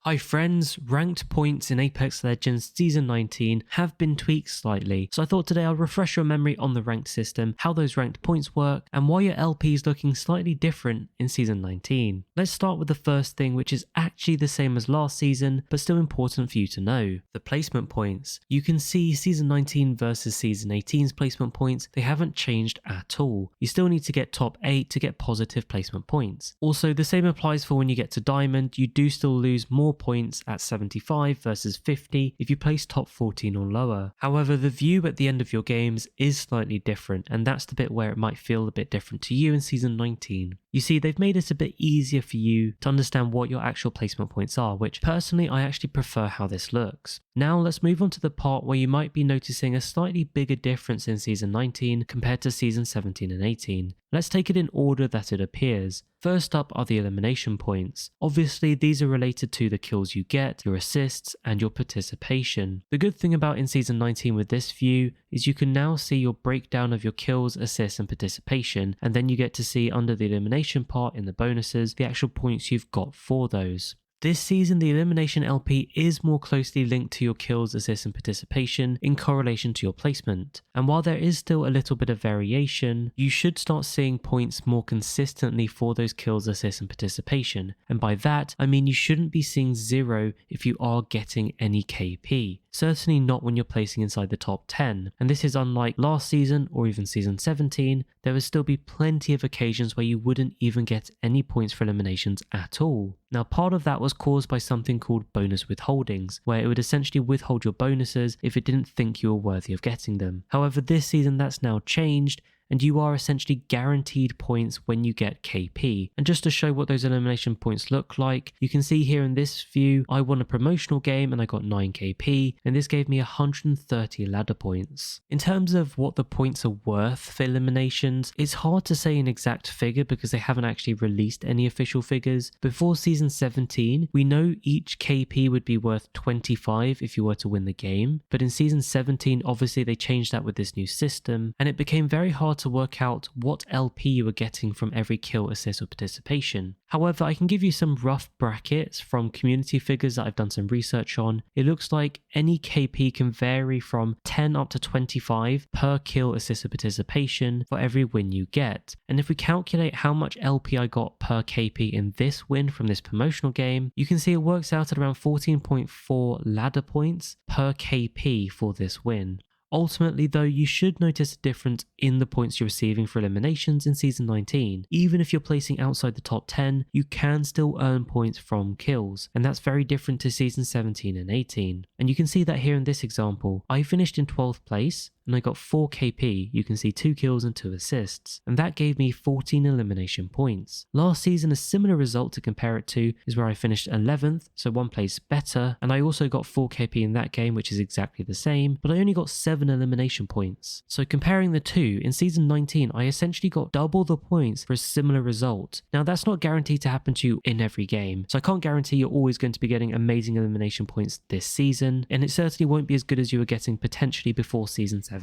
Hi friends, ranked points in Apex Legends Season 19 have been tweaked slightly, so I thought today I'll refresh your memory on the ranked system, how those ranked points work, and why your LP is looking slightly different in Season 19. Let's start with the first thing, which is actually the same as last season, but still important for you to know. The placement points. You can see Season 19 versus Season 18's placement points, they haven't changed at all. You still need to get top 8 to get positive placement points. Also, the same applies for when you get to Diamond, you do still lose more points at 75 versus 50 if you place top 14 or lower. However, the view at the end of your games is slightly different, and that's the bit where it might feel a bit different to you in Season 19. You see, they've made it a bit easier for you to understand what your actual placement points are, which personally I actually prefer how this looks. Now let's move on to the part where you might be noticing a slightly bigger difference in Season 19 compared to Season 17 and 18. Let's take it in order that it appears. First up are the elimination points. Obviously these are related to the kills you get, your assists, and your participation. The good thing about in Season 19 with this view is you can now see your breakdown of your kills, assists, and participation, and then you get to see under the elimination part in the bonuses the actual points you've got for those. This season, the elimination LP is more closely linked to your kills, assists, and participation in correlation to your placement. And while there is still a little bit of variation, you should start seeing points more consistently for those kills, assists, and participation. And by that, I mean you shouldn't be seeing 0 if you are getting any KP. Certainly not when you're placing inside the top 10. And this is unlike last season or even Season 17, there would still be plenty of occasions where you wouldn't even get any points for eliminations at all. Now part of that was caused by something called bonus withholdings, where it would essentially withhold your bonuses if it didn't think you were worthy of getting them. However, this season that's now changed, and you are essentially guaranteed points when you get KP. And just to show what those elimination points look like, you can see here in this view, I won a promotional game and I got 9 KP, and this gave me 130 ladder points. In terms of what the points are worth for eliminations, it's hard to say an exact figure because they haven't actually released any official figures. Before Season 17, we know each KP would be worth 25 if you were to win the game, but in Season 17, obviously they changed that with this new system, and it became very hard to work out what LP you were getting from every kill, assist, or participation. However, I can give you some rough brackets from community figures that I've done some research on. It looks like any KP can vary from 10 up to 25 per kill, assist, or participation for every win you get. And if we calculate how much LP I got per KP in this win from this promotional game, you can see it works out at around 14.4 ladder points per KP for this win. Ultimately though, you should notice a difference in the points you're receiving for eliminations in Season 19. Even if you're placing outside the top 10, you can still earn points from kills, and that's very different to Season 17 and 18. And you can see that here in this example. I finished in 12th place, and I got 4 KP, you can see 2 kills and 2 assists, and that gave me 14 elimination points. Last season, a similar result to compare it to is where I finished 11th, so 1 place better, and I also got 4 KP in that game, which is exactly the same, but I only got 7 elimination points. So comparing the two, in Season 19, I essentially got double the points for a similar result. Now that's not guaranteed to happen to you in every game, so I can't guarantee you're always going to be getting amazing elimination points this season, and it certainly won't be as good as you were getting potentially before Season 17.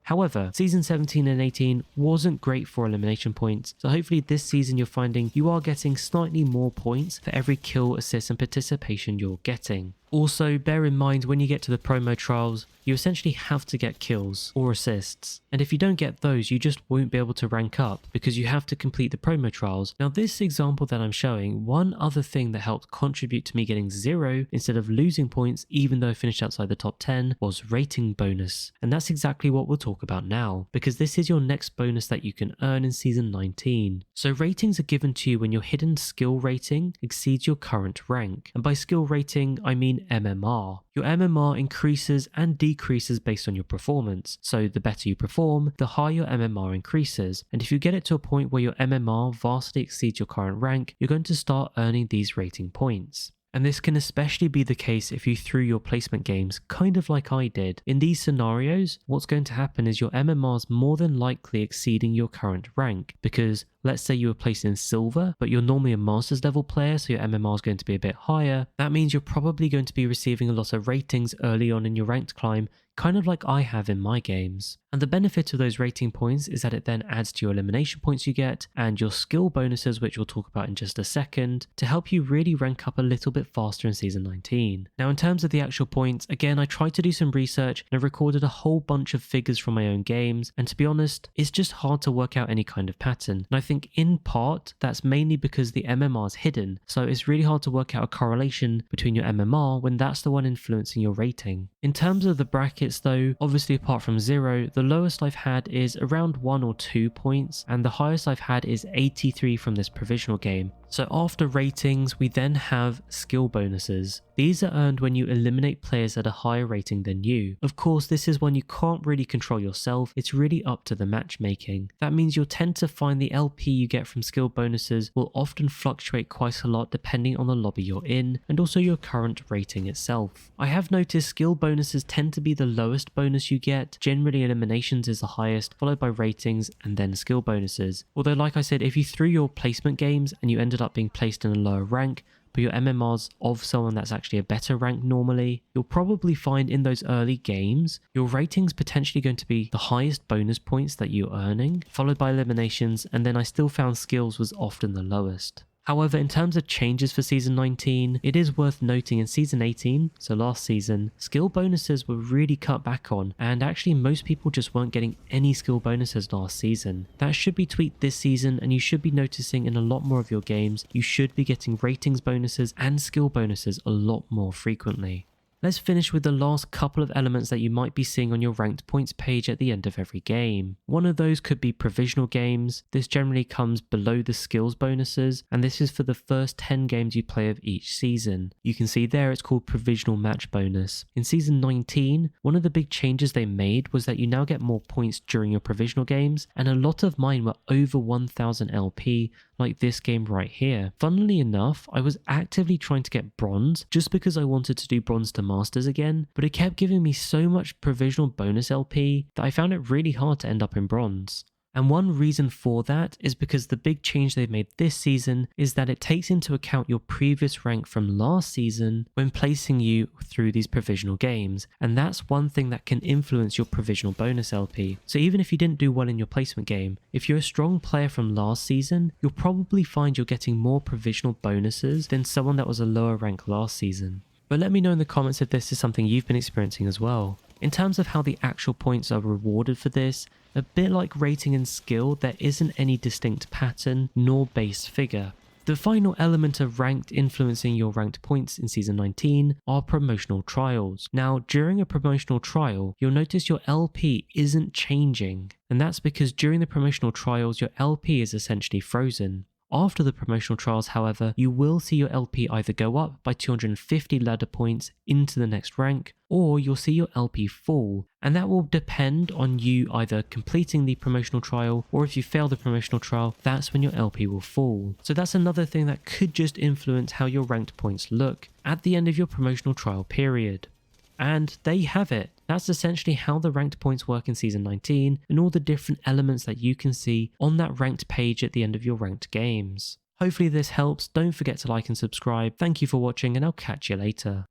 However, Season 17 and 18 wasn't great for elimination points, so hopefully this season you're finding you are getting slightly more points for every kill, assist, and participation you're getting. Also, bear in mind when you get to the promo trials, you essentially have to get kills or assists, and if you don't get those, you just won't be able to rank up because you have to complete the promo trials. Now this example that I'm showing, one other thing that helped contribute to me getting 0 instead of losing points even though I finished outside the top 10 was rating bonus, and that's exactly what we'll talk about now, because this is your next bonus that you can earn in Season 19. So ratings are given to you when your hidden skill rating exceeds your current rank, and by skill rating I mean MMR. Your MMR increases and decreases based on your performance, so the better you perform, the higher your MMR increases, and if you get it to a point where your MMR vastly exceeds your current rank, you're going to start earning these rating points. And this can especially be the case if you threw your placement games kind of like I did. In these scenarios, what's going to happen is your MMR is more than likely exceeding your current rank, because Let's say you were placed in silver, but you're normally a master's level player, so your MMR is going to be a bit higher. That means you're probably going to be receiving a lot of ratings early on in your ranked climb, kind of like I have in my games. And the benefit of those rating points is that it then adds to your elimination points you get and your skill bonuses, which we'll talk about in just a second, to help you really rank up a little bit faster in Season 19. Now in terms of the actual points, again I tried to do some research and I've recorded a whole bunch of figures from my own games, and to be honest, it's just hard to work out any kind of pattern. And I think in part that's mainly because the MMR is hidden, so it's really hard to work out a correlation between your MMR when that's the one influencing your rating. In terms of the brackets though, obviously apart from 0, the lowest I've had is around 1 or 2 points, and the highest I've had is 83 from this provisional game. So after ratings, we then have skill bonuses. These are earned when you eliminate players at a higher rating than you. Of course, this is one you can't really control yourself, it's really up to the matchmaking. That means you'll tend to find the LP you get from skill bonuses will often fluctuate quite a lot depending on the lobby you're in, and also your current rating itself. I have noticed skill bonuses tend to be the lowest bonus you get, generally eliminations is the highest, followed by ratings and then skill bonuses. Although like I said, if you threw your placement games and you ended up being placed in a lower rank, but your MMR's of someone that's actually a better rank normally, you'll probably find in those early games, your rating's potentially going to be the highest bonus points that you're earning, followed by eliminations, and then I still found skills was often the lowest. However, in terms of changes for Season 19, it is worth noting in Season 18, so last season, skill bonuses were really cut back on, and actually most people just weren't getting any skill bonuses last season. That should be tweaked this season, and you should be noticing in a lot more of your games, you should be getting ratings bonuses and skill bonuses a lot more frequently. Let's finish with the last couple of elements that you might be seeing on your ranked points page at the end of every game. One of those could be provisional games. This generally comes below the skills bonuses, and this is for the first 10 games you play of each season. You can see there it's called provisional match bonus. In Season 19, one of the big changes they made was that you now get more points during your provisional games, and a lot of mine were over 1000 LP, like this game right here. Funnily enough, I was actively trying to get bronze just because I wanted to do bronze to masters again, but it kept giving me so much provisional bonus LP that I found it really hard to end up in bronze. And one reason for that is because the big change they've made this season is that it takes into account your previous rank from last season when placing you through these provisional games, and that's one thing that can influence your provisional bonus LP. So even if you didn't do well in your placement game, if you're a strong player from last season, you'll probably find you're getting more provisional bonuses than someone that was a lower rank last season. But let me know in the comments if this is something you've been experiencing as well. In terms of how the actual points are rewarded for this, a bit like rating and skill, there isn't any distinct pattern nor base figure. The final element of ranked influencing your ranked points in Season 19 are promotional trials. Now, during a promotional trial, you'll notice your LP isn't changing, and that's because during the promotional trials, your LP is essentially frozen. After the promotional trials, however, you will see your LP either go up by 250 ladder points into the next rank, or you'll see your LP fall, and that will depend on you either completing the promotional trial, or if you fail the promotional trial, that's when your LP will fall. So that's another thing that could just influence how your ranked points look at the end of your promotional trial period. And there you have it. That's essentially how the ranked points work in Season 19 and all the different elements that you can see on that ranked page at the end of your ranked games. Hopefully this helps. Don't forget to like and subscribe. Thank you for watching, and I'll catch you later.